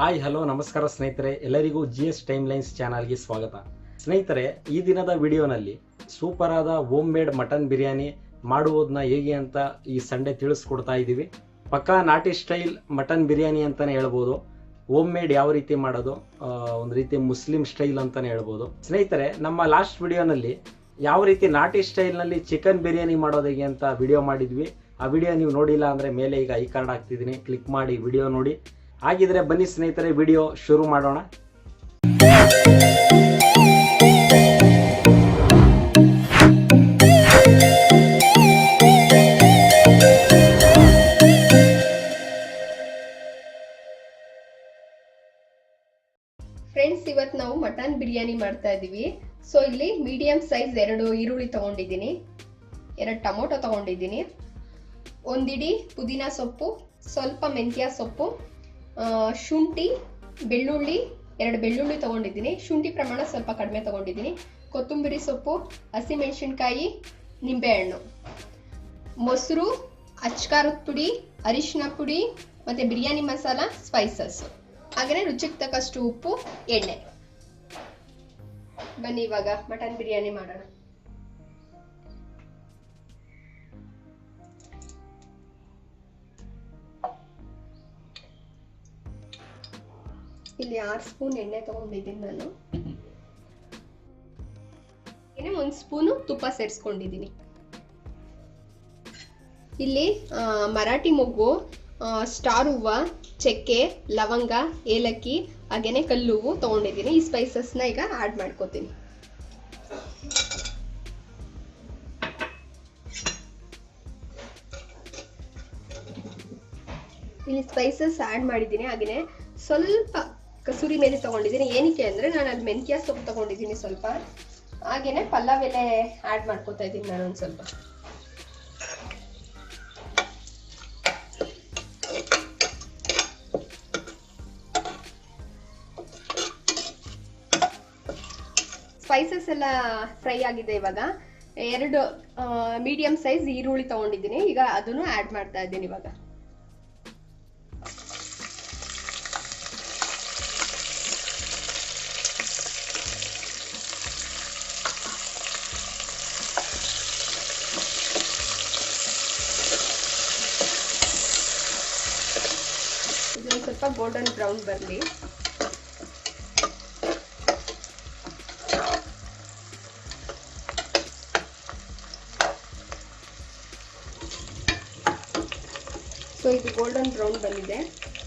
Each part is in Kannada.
ಹಾಯ್ ಹಲೋ ನಮಸ್ಕಾರ ಸ್ನೇಹಿತರೆ, ಎಲ್ಲರಿಗೂ GS ಟೈಮ್ಲೈನ್ಸ್ ಚಾನಲ್ಗೆ ಸ್ವಾಗತ. ಸ್ನೇಹಿತರೆ, ಈ ದಿನದ ವಿಡಿಯೋನಲ್ಲಿ ಸೂಪರ್ ಆದ ಹೋಮ್ ಮೇಡ್ ಮಟನ್ ಬಿರಿಯಾನಿ ಮಾಡುವುದನ್ನ ಹೇಗೆ ಅಂತ ಈ ಸಂಡೇ ತಿಳಿಸ್ಕೊಡ್ತಾ ಇದ್ದೀವಿ. ಪಕ್ಕಾ ನಾಟಿ ಸ್ಟೈಲ್ ಮಟನ್ ಬಿರಿಯಾನಿ ಅಂತಾನೆ ಹೇಳ್ಬೋದು. ಹೋಮ್ ಮೇಡ್ ಯಾವ ರೀತಿ ಮಾಡೋದು, ಒಂದು ರೀತಿ ಮುಸ್ಲಿಂ ಸ್ಟೈಲ್ ಅಂತಾನೆ ಹೇಳ್ಬೋದು. ಸ್ನೇಹಿತರೆ, ನಮ್ಮ ಲಾಸ್ಟ್ ವಿಡಿಯೋನಲ್ಲಿ ಯಾವ ರೀತಿ ನಾಟಿ ಸ್ಟೈಲ್ನಲ್ಲಿ ಚಿಕನ್ ಬಿರಿಯಾನಿ ಮಾಡೋದು ಹೇಗೆ ಅಂತ ವಿಡಿಯೋ ಮಾಡಿದ್ವಿ. ಆ ವಿಡಿಯೋ ನೀವು ನೋಡಿಲ್ಲ ಅಂದರೆ ಮೇಲೆ ಈಗ ಐ ಕಾರ್ಡ್ ಹಾಕ್ತಿದ್ದೀನಿ, ಕ್ಲಿಕ್ ಮಾಡಿ ವಿಡಿಯೋ ನೋಡಿ. ಹಾಗಿದ್ರೆ ಬನ್ನಿ ಸ್ನೇಹಿತರೆ, ವಿಡಿಯೋ ಶುರು ಮಾಡೋಣ. ಫ್ರೆಂಡ್ಸ್, ಇವತ್ತು ನಾವು ಮಟನ್ ಬಿರಿಯಾನಿ ಮಾಡ್ತಾ ಇದೀವಿ. ಸೊ ಇಲ್ಲಿ ಮೀಡಿಯಂ ಸೈಜ್ 2 ಈರುಳ್ಳಿ ತಗೊಂಡಿದ್ದೀನಿ, 2 ಟೊಮೊಟೊ ತಗೊಂಡಿದ್ದೀನಿ, ಒಂದಿಡಿ ಪುದೀನ ಸೊಪ್ಪು, ಸ್ವಲ್ಪ ಮೆಂತ್ಯ ಸೊಪ್ಪು, ಶುಂಠಿ, ಬೆಳ್ಳುಳ್ಳಿ, 2 ಬೆಳ್ಳುಳ್ಳಿ ತಗೊಂಡಿದ್ದೀನಿ. ಶುಂಠಿ ಪ್ರಮಾಣ ಸ್ವಲ್ಪ ಕಡಿಮೆ ತಗೊಂಡಿದ್ದೀನಿ. ಕೊತ್ತಂಬರಿ ಸೊಪ್ಪು, ಹಸಿಮೆಣಸಿನ್ಕಾಯಿ, ನಿಂಬೆಹಣ್ಣು, ಮೊಸರು, ಅಚ್ಕಾರದ ಪುಡಿ, ಅರಿಶಿನ ಪುಡಿ, ಮತ್ತೆ ಬಿರಿಯಾನಿ ಮಸಾಲ, ಸ್ಪೈಸಸ್, ಹಾಗೆಯೇ ರುಚಿಗೆ ತಕ್ಕಷ್ಟು ಉಪ್ಪು, ಎಣ್ಣೆ. ಬನ್ನಿ ಇವಾಗ ಮಟನ್ ಬಿರಿಯಾನಿ ಮಾಡೋಣ. ಇಲ್ಲಿ 6 ಸ್ಪೂನ್ ಎಣ್ಣೆ ತಗೊಂಡಿದ್ದೀನಿ ನಾನು. 1 ಸ್ಪೂನು ತುಪ್ಪ ಸೇರಿಸ್ಕೊಂಡಿದ್ದೀನಿ. ಇಲ್ಲಿ ಮರಾಠಿ ಮೊಗ್ಗು, ಸ್ಟಾರ್ ಹೂವು, ಚಕ್ಕೆ, ಲವಂಗ, ಏಲಕ್ಕಿ, ಹಾಗೇನೆ ಕಲ್ಲು ಹೂವು ತಗೊಂಡಿದ್ದೀನಿ. ಈ ಸ್ಪೈಸಸ್ನ ಈಗ ಆಡ್ ಮಾಡ್ಕೋತೀನಿ. ಇಲ್ಲಿ ಸ್ಪೈಸಸ್ ಆಡ್ ಮಾಡಿದ್ದೀನಿ. ಹಾಗೇನೆ ಸ್ವಲ್ಪ ಕಸೂರಿ ಮೇಥಿ ತಗೊಂಡಿದ್ದೀನಿ. ಏನಕ್ಕೆ ಅಂದ್ರೆ ನಾನು ಅಲ್ಲಿ ಮೆಂತ್ಯ ಸೊಪ್ಪು ತಗೊಂಡಿದ್ದೀನಿ ಸ್ವಲ್ಪ. ಹಾಗೇನೆ ಪಲಾವ್ ಎಲೆ ಆಡ್ ಮಾಡ್ಕೋತಾ ಇದ್ದೀನಿ ನಾನು ಒಂದು ಸ್ವಲ್ಪ. ಸ್ಪೈಸಸ್ ಎಲ್ಲ ಫ್ರೈ ಆಗಿದೆ. ಇವಾಗ 2 ಮೀಡಿಯಂ ಸೈಜ್ ಈರುಳ್ಳಿ ತಗೊಂಡಿದ್ದೀನಿ. ಈಗ ಅದನ್ನು ಆಡ್ ಮಾಡ್ತಾ ಇದ್ದೀನಿ. ಇವಾಗ ಇದೊಂದು ಸ್ವಲ್ಪ ಗೋಲ್ಡನ್ ಬ್ರೌನ್ ಬರಲಿ. ಸೊ ಇದು ಗೋಲ್ಡನ್ ಬ್ರೌನ್ ಬಂದಿದೆ.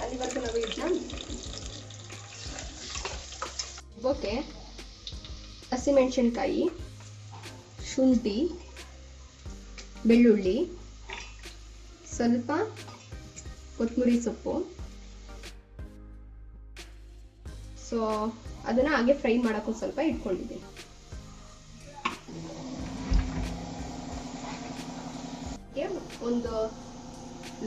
ಅಲ್ಲಿವರೆಗೂ ನಾವು ಇದನ್ನ ಓಕೆ. ಹಸಿಮೆಣಸಿನ್ಕಾಯಿ, ಶುಂಠಿ, ಬೆಳ್ಳುಳ್ಳಿ, ಸ್ವಲ್ಪ ಕೊತ್ತಂಬರಿ ಸೊಪ್ಪು, ಸೊ ಅದನ್ನ ಹಾಗೆ ಫ್ರೈ ಮಾಡೋಕ್ಕೂ ಸ್ವಲ್ಪ ಇಟ್ಕೊಂಡಿದ್ದೀನಿ. ಒಂದು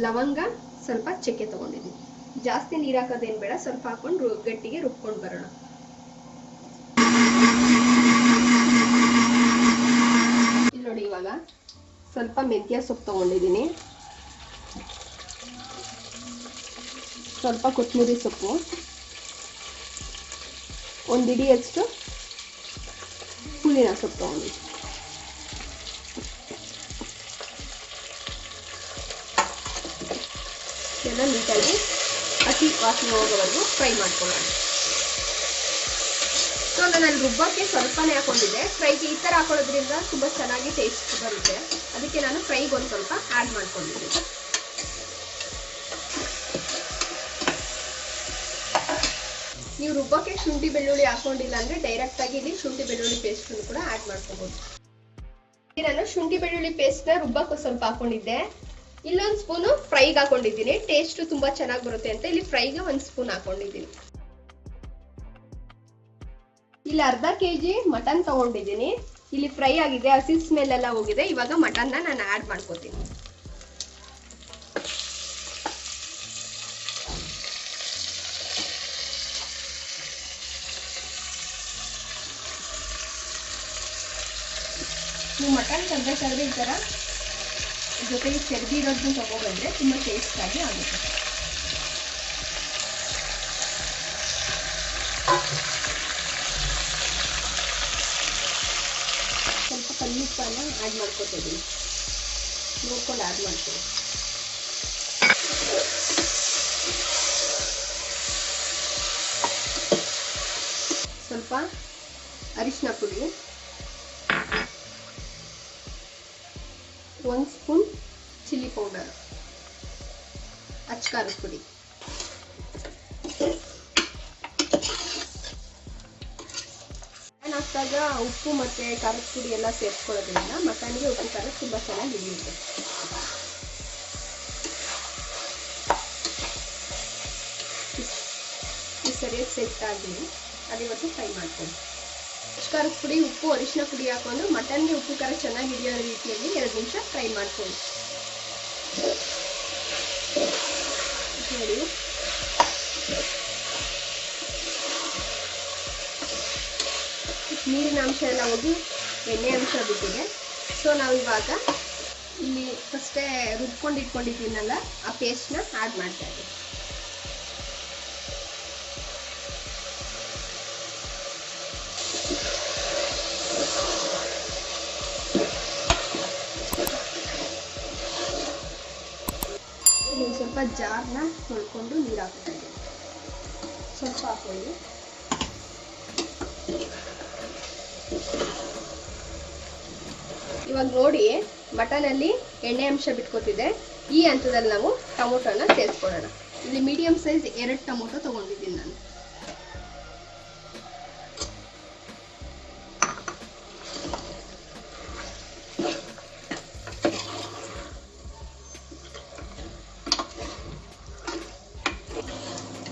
ಲವಂಗ, ಸ್ವಲ್ಪ ಚಕ್ಕೆ ತಗೊಂಡಿದ್ದೀನಿ. ಜಾಸ್ತಿ ನೀರು ಹಾಕೋದೇನು ಬೇಡ, ಸ್ವಲ್ಪ ಹಾಕೊಂಡು ಗಟ್ಟಿಗೆ ರುಬ್ಕೊಂಡು ಬರೋಣ. ಇಲ್ಲಿ ನೋಡಿ, ಇವಾಗ ಸ್ವಲ್ಪ ಮೆಂತ್ಯ ಸೊಪ್ಪು ತಗೊಂಡಿದ್ದೀನಿ, ಸ್ವಲ್ಪ ಕೊತ್ತಂಬರಿ ಸೊಪ್ಪು, ಒಂದು ಇಡಿಯಷ್ಟು ಪುದೀನ ಸೊಪ್ಪು ತಗೊಂಡಿದ್ದೀನಿ. ಎಲ್ಲ ನೀಟಾಗಿ ಹಸಿ ವಾಸನೆ ಹೋಗೋವರೆಗೂ ಫ್ರೈ ಮಾಡ್ಕೊಳ್ಳೋಣ. ಸೊ ನಾನು ಅಲ್ಲಿ ರುಬ್ಬಕ್ಕೆ ಸ್ವಲ್ಪನೇ ಹಾಕೊಂಡಿದ್ದೆ. ಫ್ರೈಗೆ ಈ ಥರ ಹಾಕೊಳ್ಳೋದ್ರಿಂದ ತುಂಬ ಚೆನ್ನಾಗಿ ಟೇಸ್ಟ್ ಬರುತ್ತೆ. ಅದಕ್ಕೆ ನಾನು ಫ್ರೈಗೆ ಒಂದು ಸ್ವಲ್ಪ ಆ್ಯಡ್ ಮಾಡ್ಕೊಂಡಿದ್ದೀನಿ. ನೀವು ರುಬ್ಬಕ್ಕೆ ಶುಂಠಿ ಬೆಳ್ಳುಳ್ಳಿ ಹಾಕೊಂಡಿಲ್ಲ ಅಂದರೆ ಡೈರೆಕ್ಟಾಗಿ ಇಲ್ಲಿ ಶುಂಠಿ ಬೆಳ್ಳುಳ್ಳಿ ಪೇಸ್ಟನ್ನು ಕೂಡ ಆ್ಯಡ್ ಮಾಡ್ಕೋಬೋದು. ನಾನು ಶುಂಠಿ ಬೆಳ್ಳುಳ್ಳಿ ಪೇಸ್ಟ್ನ ರುಬ್ಬಕ್ಕೆ ಸ್ವಲ್ಪ ಹಾಕೊಂಡಿದ್ದೆ. ಇಲ್ಲೊಂದು ಸ್ಪೂನು ಫ್ರೈಗೆ ಹಾಕೊಂಡಿದ್ದೀನಿ. ಟೇಸ್ಟ್ ತುಂಬಾ ಚೆನ್ನಾಗಿ ಬರುತ್ತೆ ಅಂತ ಇಲ್ಲಿ ಫ್ರೈಗೆ 1 ಸ್ಪೂನ್ ಹಾಕೊಂಡಿದ್ದೀನಿ. ಇಲ್ಲಿ ಅರ್ಧ ಕೆಜಿ ಮಟನ್ ತಗೊಂಡಿದ್ದೀನಿ. ಇಲ್ಲಿ ಫ್ರೈ ಆಗಿದೆ, ಹಸಿ ಸ್ಮೆಲ್ ಎಲ್ಲ ಹೋಗಿದೆ. ಇವಾಗ ಮಟನ್ನ ನಾನು ಆ್ಯಡ್ ಮಾಡ್ಕೋತೀನಿ. ನೀವು ಮಟನ್ ತಂದ್ರೆ ಈ ಥರ ಜೊತೆಗೆ ಚರ್ಬಿ ಇರೋದನ್ನ ತಗೊಬಂದ್ರೆ ತುಂಬ ಟೇಸ್ಟ್ ಆಗಿ ಆಗುತ್ತೆ. ಸ್ವಲ್ಪ ಕಲ್ಲುಪ್ಪನ್ನ ಆ್ಯಡ್ ಮಾಡ್ಕೊತಿದ್ದೀನಿ, ನೋಡ್ಕೊಂಡು ಆ್ಯಡ್ ಮಾಡ್ತೀನಿ. ಸ್ವಲ್ಪ ಅರಿಶಿನ ಪುಡಿ, 1 ಸ್ಪೂನ್ ಚಿಲ್ಲಿ ಪೌಡರ್, ಅಚ್ಚ ಖಾರದ ಪುಡಿ, ಹಾಕಿದಾಗ ಉಪ್ಪು ಮತ್ತು ಖಾರದ ಪುಡಿ ಎಲ್ಲ ಸೇರಿಸ್ಕೊಳ್ಳೋದ್ರಿಂದ ಮಟನ್ಗೆ ಉಪ್ಪು ಖಾರ ತುಂಬ ಚೆನ್ನಾಗಿ ಹಿಡಿಯುತ್ತೆ. ಈ ಸರಿಯಾಗಿ ಸೆಟ್ ಆಗಲಿ ಅಲ್ಲಿವರೆಗೂ ಫ್ರೈ ಮಾಡ್ಕೊಂಡು ಖಾರದ ಪುಡಿ, ಉಪ್ಪು, ಅರಿಶಿನ ಪುಡಿ ಹಾಕೊಂಡು ಮಟನ್ಗೆ ಉಪ್ಪು ಖಾರ ಚೆನ್ನಾಗಿ ಹಿಡಿಯೋ ರೀತಿಯಲ್ಲಿ 2 ನಿಮಿಷ ಫ್ರೈ ಮಾಡ್ಕೊಂಡು ನೋಡಿ. ನೀರಿನ ಅಂಶ ಎಲ್ಲ ಹೋಗಿ ಎಣ್ಣೆ ಅಂಶ ಬಿಟ್ಟಿದೆ. ಸೊ ನಾವು ಇವಾಗ ಇಲ್ಲಿ ಫಸ್ಟೇ ರುಬ್ಕೊಂಡು ಇಟ್ಕೊಂಡಿದ್ದೀನಲ್ಲ ಆ ಪೇಸ್ಟ್ನ ಆ್ಯಡ್ ಮಾಡ್ತಾ ಇದ್ದೀವಿ. ಇಲ್ಲಿ ಸ್ವಲ್ಪ ಜಾರ್ನ ತೊಳ್ಕೊಂಡು ನೀರು ಹಾಕ್ತಾ ಇದ್ದೀವಿ, ಸ್ವಲ್ಪ ಹಾಕೊಳ್ಳಿ. ಇವಾಗ ನೋಡಿ ಮಟನಲ್ಲಿ ಎಣ್ಣೆ ಅಂಶ ಬಿಟ್ಕೋತಿದೆ. ಈ ಹಂತದಲ್ಲಿ ನಾವು ಟೊಮೊಟೊನ ಸೇರಿಸ್ಕೊಳ್ಳೋಣ. ಇಲ್ಲಿ ಮೀಡಿಯಂ ಸೈಜ್ 2 ಟೊಮೊಟೊ ತಗೊಂಡಿದ್ದೀನಿ ನಾನು.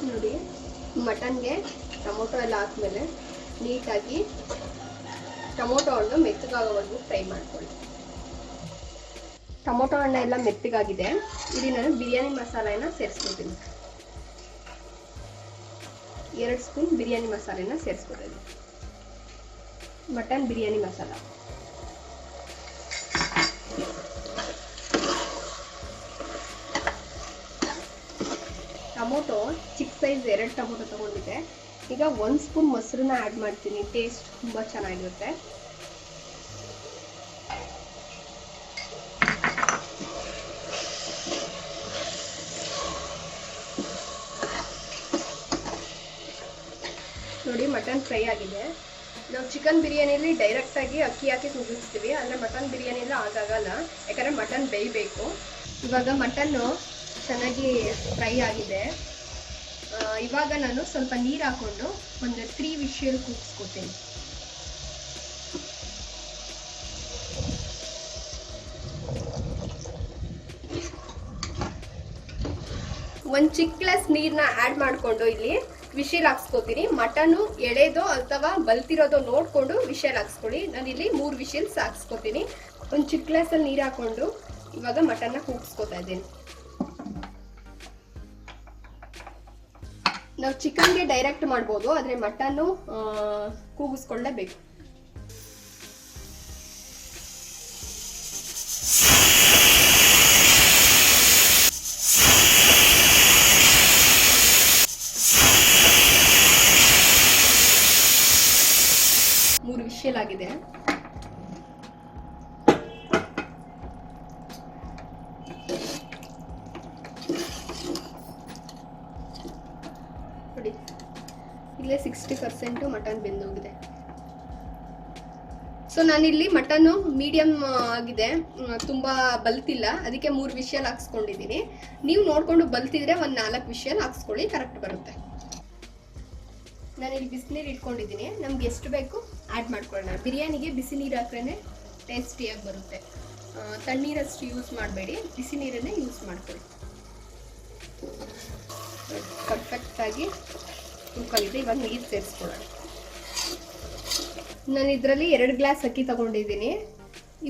ನೋಡಿ ಮಟನ್ಗೆ ಟೊಮೊಟೊ ಎಲ್ಲ ಹಾಕ್ಮೇಲೆ ನೀಟಾಗಿ ಟೊಮೊಟೊ ಹಣ್ಣು ಮೆತ್ತಗಾಗೋವರೆಗೂ ಫ್ರೈ ಮಾಡ್ಕೊಳ್ಳಿ. ಟೊಮೊಟೊ ಹಣ್ಣು ಎಲ್ಲ ಮೆತ್ತಗಾಗಿದೆ. ಇಲ್ಲಿ ನಾನು ಬಿರಿಯಾನಿ ಮಸಾಲೆನ ಸೇರಿಸ್ಕೊತೀನಿ. 2 ಸ್ಪೂನ್ ಬಿರಿಯಾನಿ ಮಸಾಲೆನ ಸೇರಿಸ್ಕೊತೀನಿ. ಮಟನ್ ಬಿರಿಯಾನಿ ಮಸಾಲ, ಟೊಮೊಟೊ ಚಿಕ್ಕ ಸೈಜ್ 2 ಟೊಮೊಟೊ ತಗೊಂಡಿದ್ದೆ. ಈಗ 1 ಸ್ಪೂನ್ ಮೊಸರನ್ನ ಆ್ಯಡ್ ಮಾಡ್ತೀನಿ, ಟೇಸ್ಟ್ ತುಂಬ ಚೆನ್ನಾಗಿರುತ್ತೆ. ನೋಡಿ ಮಟನ್ ಫ್ರೈ ಆಗಿದೆ. ನಾವು ಚಿಕನ್ ಬಿರಿಯಾನಿಯಲ್ಲಿ ಡೈರೆಕ್ಟಾಗಿ ಅಕ್ಕಿ ಹಾಕಿ ಕುದಿಸ್ತೀವಿ, ಆದರೆ ಮಟನ್ ಬಿರಿಯಾನಿಯಲ್ಲಿ ಆಗಾಗಲ್ಲ, ಯಾಕಂದರೆ ಮಟನ್ ಬೇಯಬೇಕು. ಇವಾಗ ಮಟನ್ನು ಚೆನ್ನಾಗಿ ಫ್ರೈ ಆಗಿದೆ. ಇವಾಗ ನಾನು ಸ್ವಲ್ಪ ನೀರು ಹಾಕೊಂಡು ಒಂದು 3 ವಿಷಲ್ ಕೂಗಿಸ್ಕೊತೀನಿ. ಒಂದು ಚಿಕ್ಕ ಗ್ಲಾಸ್ ನೀರನ್ನ ಆ್ಯಡ್ ಮಾಡಿಕೊಂಡು ಇಲ್ಲಿ ವಿಷಲ್ ಹಾಕ್ಸ್ಕೊತೀನಿ. ಮಟನ್ನು ಎಳೆದೋ ಅಥವಾ ಬಲ್ತಿರೋದೋ ನೋಡಿಕೊಂಡು ವಿಷಲ್ ಹಾಕ್ಸ್ಕೊಳ್ಳಿ. ನಾನಿಲ್ಲಿ 3 ವಿಷಲ್ಸ್ ಹಾಕ್ಸ್ಕೊತೀನಿ. ಒಂದು ಚಿಕ್ಕ ಗ್ಲಾಸಲ್ಲಿ ನೀರು ಹಾಕೊಂಡು ಇವಾಗ ಮಟನ್ನ ಕೂಗಿಸ್ಕೊತಾ ಇದ್ದೀನಿ. ನಾವು ಚಿಕನ್ಗೆ ಡೈರೆಕ್ಟ್ ಮಾಡ್ಬೋದು, ಆದರೆ ಮಟನ್ನು ಕೂಗಿಸ್ಕೊಳ್ಳೇಬೇಕು. ಮೂರು ವಿಷಲ್ ಆಗಿದೆ. ನೋಡಿ ಇಲ್ಲೇ 60% ಮಟನ್ ಬೆಂದೋಗಿದೆ. ಸೊ ನಾನಿಲ್ಲಿ ಮಟನ್ನು ಮೀಡಿಯಂ ಆಗಿದೆ, ತುಂಬ ಬಲ್ತಿಲ್ಲ, ಅದಕ್ಕೆ 3 ವಿಷಲ್ ಹಾಕ್ಸ್ಕೊಂಡಿದ್ದೀನಿ. ನೀವು ನೋಡಿಕೊಂಡು ಬಲ್ತಿದ್ರೆ ಒಂದು 4 ವಿಷಲ್ ಹಾಕ್ಸ್ಕೊಳ್ಳಿ, ಕರೆಕ್ಟ್ ಬರುತ್ತೆ. ನಾನಿಲ್ಲಿ ಬಿಸಿನೀರು ಇಟ್ಕೊಂಡಿದ್ದೀನಿ, ನಮ್ಗೆ ಎಷ್ಟು ಬೇಕು ಆ್ಯಡ್ ಮಾಡ್ಕೊಳ್ಳೋಣ. ಬಿರಿಯಾನಿಗೆ ಬಿಸಿ ನೀರು ಹಾಕ್ರೇ ಟೇಸ್ಟಿಯಾಗಿ ಬರುತ್ತೆ. ತಣ್ಣೀರಷ್ಟು ಯೂಸ್ ಮಾಡಬೇಡಿ, ಬಿಸಿ ನೀರನ್ನೇ ಯೂಸ್ ಮಾಡ್ಕೊಳ್ಳಿ. ಪರ್ಫೆಕ್ಟಾಗಿ ಕುಕ್ಕಾಗಿದೆ. ಇವಾಗ ನೀರು ಸೇರಿಸ್ಕೊಳ್ಳೋಣ. ನಾನು ಇದರಲ್ಲಿ 2 ಗ್ಲಾಸ್ ಅಕ್ಕಿ ತಗೊಂಡಿದ್ದೀನಿ.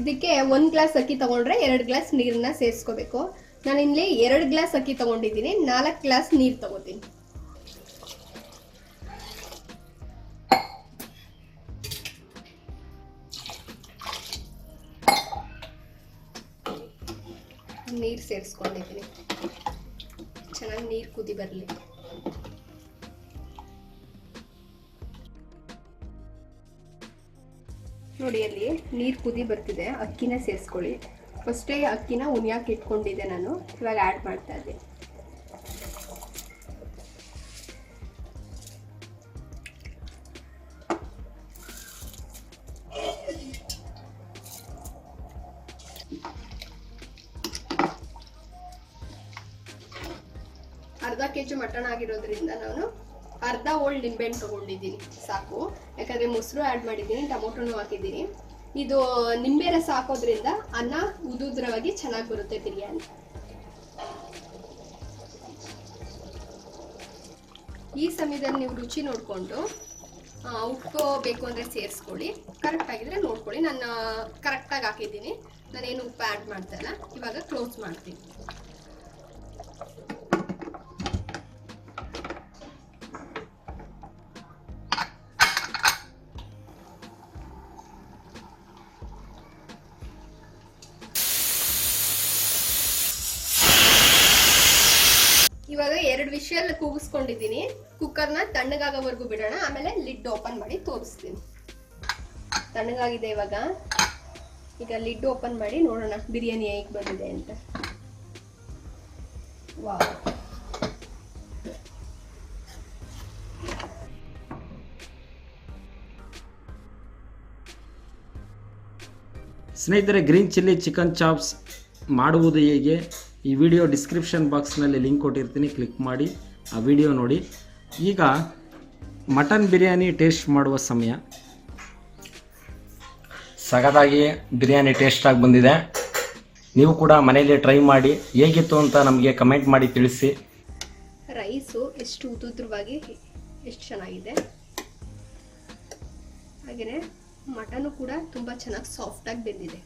ಇದಕ್ಕೆ 1 ಗ್ಲಾಸ್ ಅಕ್ಕಿ ತಗೊಂಡ್ರೆ 2 ಗ್ಲಾಸ್ ನೀರನ್ನ ಸೇರಿಸ್ಕೋಬೇಕು. ನಾನು ಇಲ್ಲಿ 2 ಗ್ಲಾಸ್ ಅಕ್ಕಿ ತಗೊಂಡಿದ್ದೀನಿ, 4 ಗ್ಲಾಸ್ ನೀರು ತಗೋತೀನಿ. ನೀರು ಸೇರಿಸ್ಕೊಂಡಿದ್ದೀನಿ. ಚೆನ್ನಾಗಿ ನೀರು ಕುದಿ ಬರಲಿ. ನೋಡಿ ಅಲ್ಲಿ ನೀರು ಕುದಿ ಬರ್ತಿದೆ, ಅಕ್ಕಿನ ಸೇರಿಸ್ಕೊಳ್ಳಿ. ಫಸ್ಟೇ ಅಕ್ಕಿನ ಉನಿಯಾಕೆ ಇಟ್ಕೊಂಡಿದ್ದೆ ನಾನು, ಇವಾಗ ಆ್ಯಡ್ ಮಾಡ್ತಾ ಇದ್ದೆ. ಅರ್ಧ ಕೆಜಿ ಮಟನ್ ಆಗಿರೋದ್ರಿಂದ ನಾನು ಅರ್ಧ ಹೋಳು ನಿಂಬೆಹಣ್ಣು ತಗೊಂಡಿದ್ದೀನಿ ಸಾಕು. ಯಾಕಂದ್ರೆ ಮೊಸರು ಆ್ಯಡ್ ಮಾಡಿದ್ದೀನಿ, ಟೊಮೊಟೊನು ಹಾಕಿದ್ದೀನಿ. ಇದು ನಿಂಬೆ ರಸ ಹಾಕೋದ್ರಿಂದ ಅನ್ನ ಉದುದ್ರವಾಗಿ ಚೆನ್ನಾಗಿ ಬರುತ್ತೆ ಬಿರಿಯಾನಿ. ಈ ಸಮಯದಲ್ಲಿ ನೀವು ರುಚಿ ನೋಡಿಕೊಂಡು ಉಪ್ಪು ಬೇಕು ಅಂದರೆ ಸೇರಿಸ್ಕೊಳ್ಳಿ, ಕರೆಕ್ಟ್ ಆಗಿದ್ರೆ ನೋಡ್ಕೊಳ್ಳಿ. ನಾನು ಕರೆಕ್ಟಾಗಿ ಹಾಕಿದ್ದೀನಿ, ನಾನೇನು ಉಪ್ಪು ಆ್ಯಡ್ ಮಾಡ್ತಾ ಇಲ್ಲ. ಇವಾಗ ಕ್ಲೋಸ್ ಮಾಡ್ತೀನಿ. ಇವಾಗ 2 ವಿಷಲ್ ಕೂಗಿಸ್ಕೊಂಡಿದ್ದೀನಿ. ಕುಕ್ಕರ್ನ ತಣ್ಣಗಾಗೋವರೆಗೂ ಬಿಡೋಣ, ಆಮೇಲೆ ಲಿಡ್ ಓಪನ್ ಮಾಡಿ ತೋರಿಸ್ತೀನಿ. ತಣ್ಣಗಾಗಿದೆ ಇವಾಗ. ಈಗ ಲಿಡ್ ಓಪನ್ ಮಾಡಿ ನೋಡೋಣ ಬಿರಿಯಾನಿ ಹೇಗೆ ಬಂದಿದೆ ಅಂತ. ವಾವ್, ಸ್ನೇಹಿತರೆ, ಗ್ರೀನ್ ಚಿಲ್ಲಿ ಚಿಕನ್ ಚಾಪ್ಸ್ ಮಾಡುವುದು ಹೇಗೆ, ಈ ವಿಡಿಯೋ ಡಿಸ್ಕ್ರಿಪ್ಷನ್ ಬಾಕ್ಸ್ನಲ್ಲಿ ಲಿಂಕ್ ಕೊಟ್ಟಿರ್ತೀನಿ, ಕ್ಲಿಕ್ ಮಾಡಿ ಆ ವಿಡಿಯೋ ನೋಡಿ. ಈಗ ಮಟನ್ ಬಿರಿಯಾನಿ ಟೇಸ್ಟ್ ಮಾಡುವ ಸಮಯ. ಸಗದಾಗಿ ಬಿರಿಯಾನಿ ಟೇಸ್ಟಾಗಿ ಬಂದಿದೆ. ನೀವು ಕೂಡ ಮನೆಯಲ್ಲಿ ಟ್ರೈ ಮಾಡಿ, ಹೇಗಿತ್ತು ಅಂತ ನಮಗೆ ಕಮೆಂಟ್ ಮಾಡಿ ತಿಳಿಸಿ. ರೈಸು ಎಷ್ಟು ಉದುದ್ರವಾಗಿ ಎಷ್ಟು ಚೆನ್ನಾಗಿದೆ, ಹಾಗೆಯೇ ಮಟನು ಕೂಡ ತುಂಬ ಚೆನ್ನಾಗಿ ಸಾಫ್ಟಾಗಿ ಬೆಂದಿದೆ.